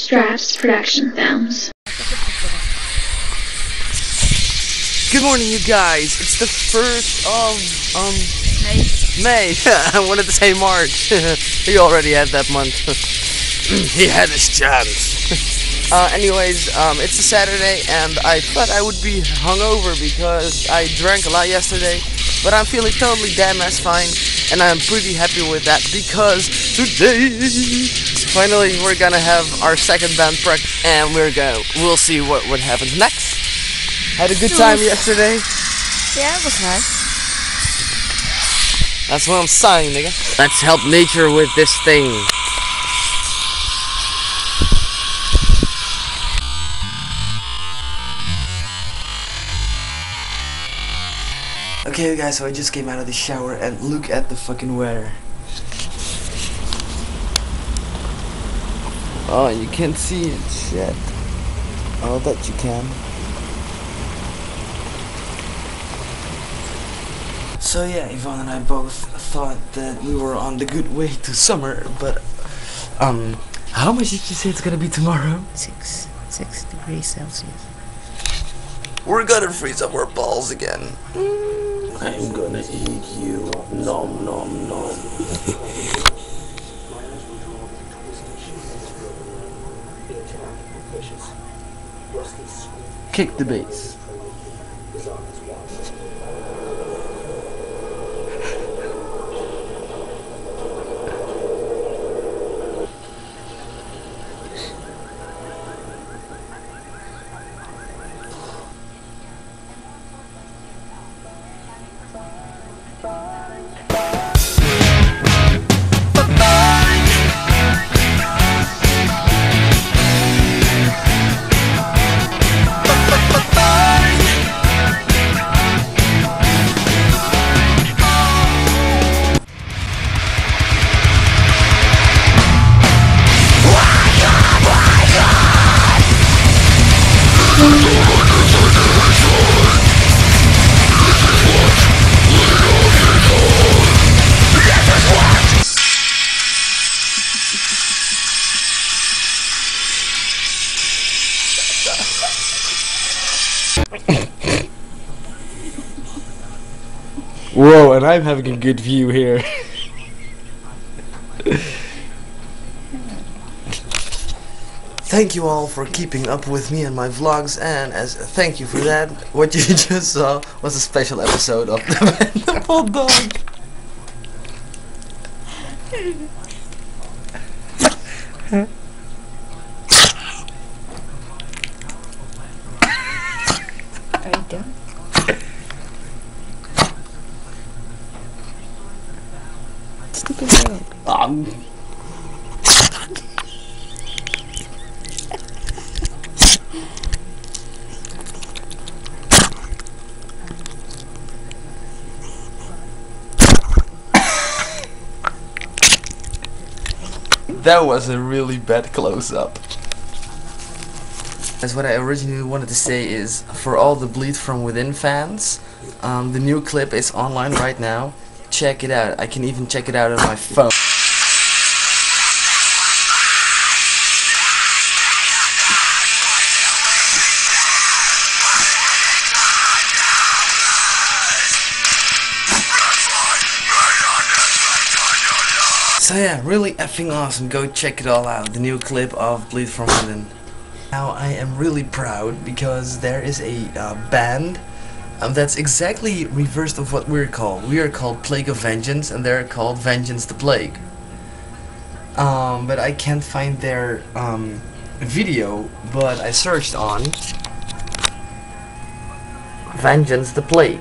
Straps Production Films. Good morning, you guys. It's the 1st of May. I wanted to say March. He already had that month. He had his chance. Anyways, it's a Saturday, and I thought I would be hungover because I drank a lot yesterday. But I'm feeling totally damn ass fine, and I'm pretty happy with that because today, finally, we're gonna have our second band practice, and we'll see what happens next. Had a good time yesterday. Yeah, it was nice. That's what I'm saying, nigga. Let's help nature with this thing. Okay, guys, so I just came out of the shower and look at the fucking weather. Oh, and you can't see it, shit. Oh, that you can. So yeah, Yvonne and I both thought that we were on the good way to summer, but how much did you say it's gonna be tomorrow? 6 degrees Celsius. We're gonna freeze up our balls again. I'm gonna eat you. Nom nom nom. Kick the bass. Whoa, and I'm having a good view here. Thank you all for keeping up with me and my vlogs, and as a thank you for that, what you just saw was a special episode of the Bendable Dog. Are you done? Stupid girl. That was a really bad close-up. As what I originally wanted to say is, for all the Bleed From Within fans, the new clip is online right now. Check it out. I can even check it out on my phone. So yeah, really effing awesome. Go check it all out. The new clip of Bleed From Within. Now I am really proud because there is a band that's exactly reversed of what we're called. We are called Plague of Vengeance, and they're called Vengeance the Plague. But I can't find their video, but I searched on Vengeance the Plague.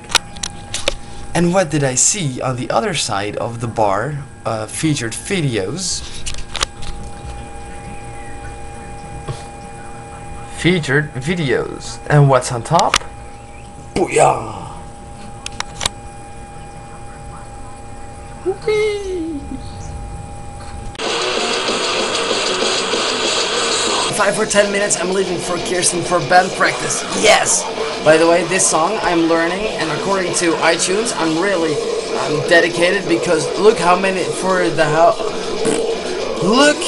And what did I see on the other side of the bar? Featured videos. Featured videos. And what's on top? Booyah! Whee! 5 or 10 minutes, I'm leaving for Kirsten for band practice. Yes! By the way, this song I'm learning, and according to iTunes, I'm dedicated because look how many for the look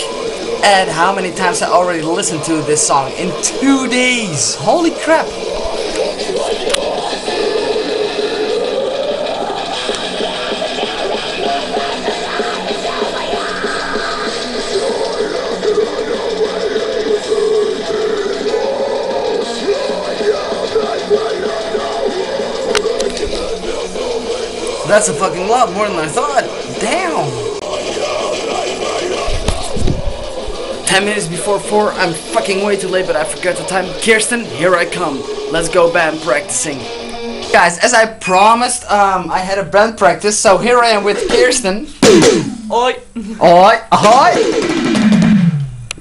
at how many times I already listened to this song in 2 days. Holy crap. That's a fucking lot more than I thought. Damn. 10 minutes before 4. I'm fucking way too late, but I forgot the time. Kirsten, here I come. Let's go band practicing. Guys, as I promised, I had a band practice, so here I am with Kirsten. Oi. Oi. Oi.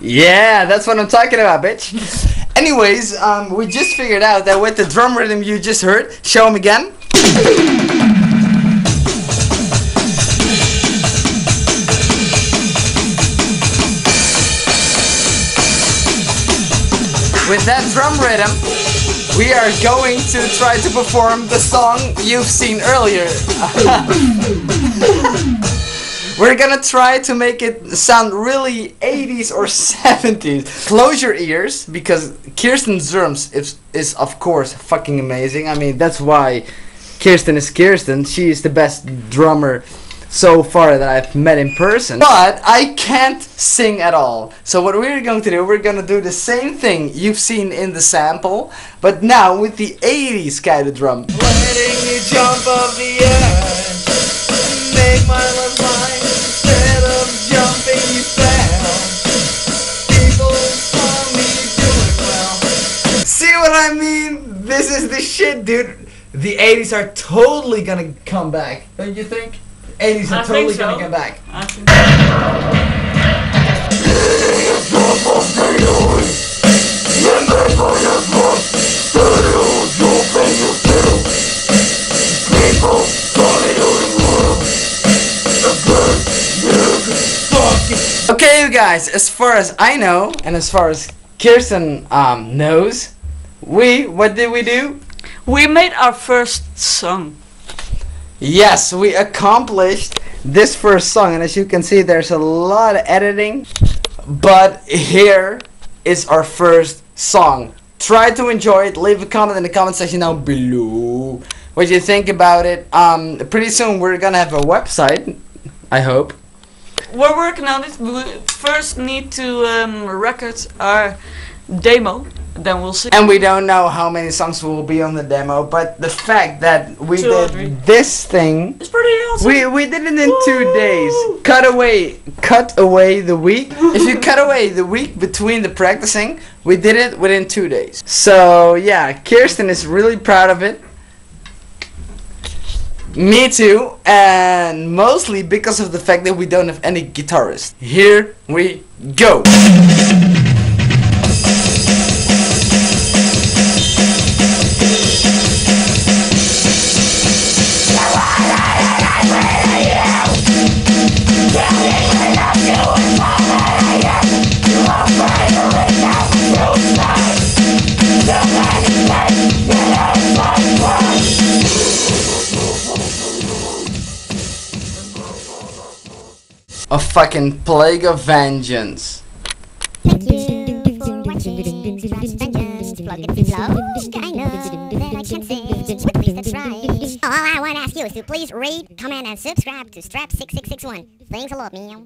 Yeah, that's what I'm talking about, bitch. Anyways, we just figured out that with the drum rhythm you just heard, show him again. With that drum rhythm, we are going to try to perform the song you've seen earlier. We're gonna try to make it sound really 80s or 70s. Close your ears, because Kirsten's drums is of course fucking amazing. I mean, that's why Kirsten is Kirsten. She is the best drummer so far that I've met in person. But I can't sing at all. So what we're going to do, we're going to do the same thing you've seen in the sample, but now with the 80s kind of drum. Letting you jump off the edge and make my love mine instead of jumping you down. People saw me doing well. See what I mean? This is the shit, dude. The 80s are totally gonna come back, don't you think? 80s are totally gonna come back. I think Okay, you guys, as far as I know, and as far as Kirsten knows, what did we do? we made our first song. Yes, we accomplished this first song, and as you can see, there's a lot of editing, but here is our first song. Try to enjoy it. Leave a comment in the comment section down below what you think about it. Pretty soon we're gonna have a website, I hope. We're working on it. We first need to record our demo, then we'll see. And we don't know how many songs will be on the demo, but the fact that we 2 or 3. did this thing, It's pretty awesome. we did it in 2 days. Cut away the week. If you cut away the week between the practicing, we did it within 2 days. So yeah, Kirsten is really proud of it. Me too, and mostly because of the fact that we don't have any guitarist. Here we go. A fucking plague of vengeance. Thank you for watching VLOGGITY Vlog. I know that I can't sing, but at least I try. All I want to ask you is to please rate, comment, and subscribe to Strap6661. Thanks a lot, meow.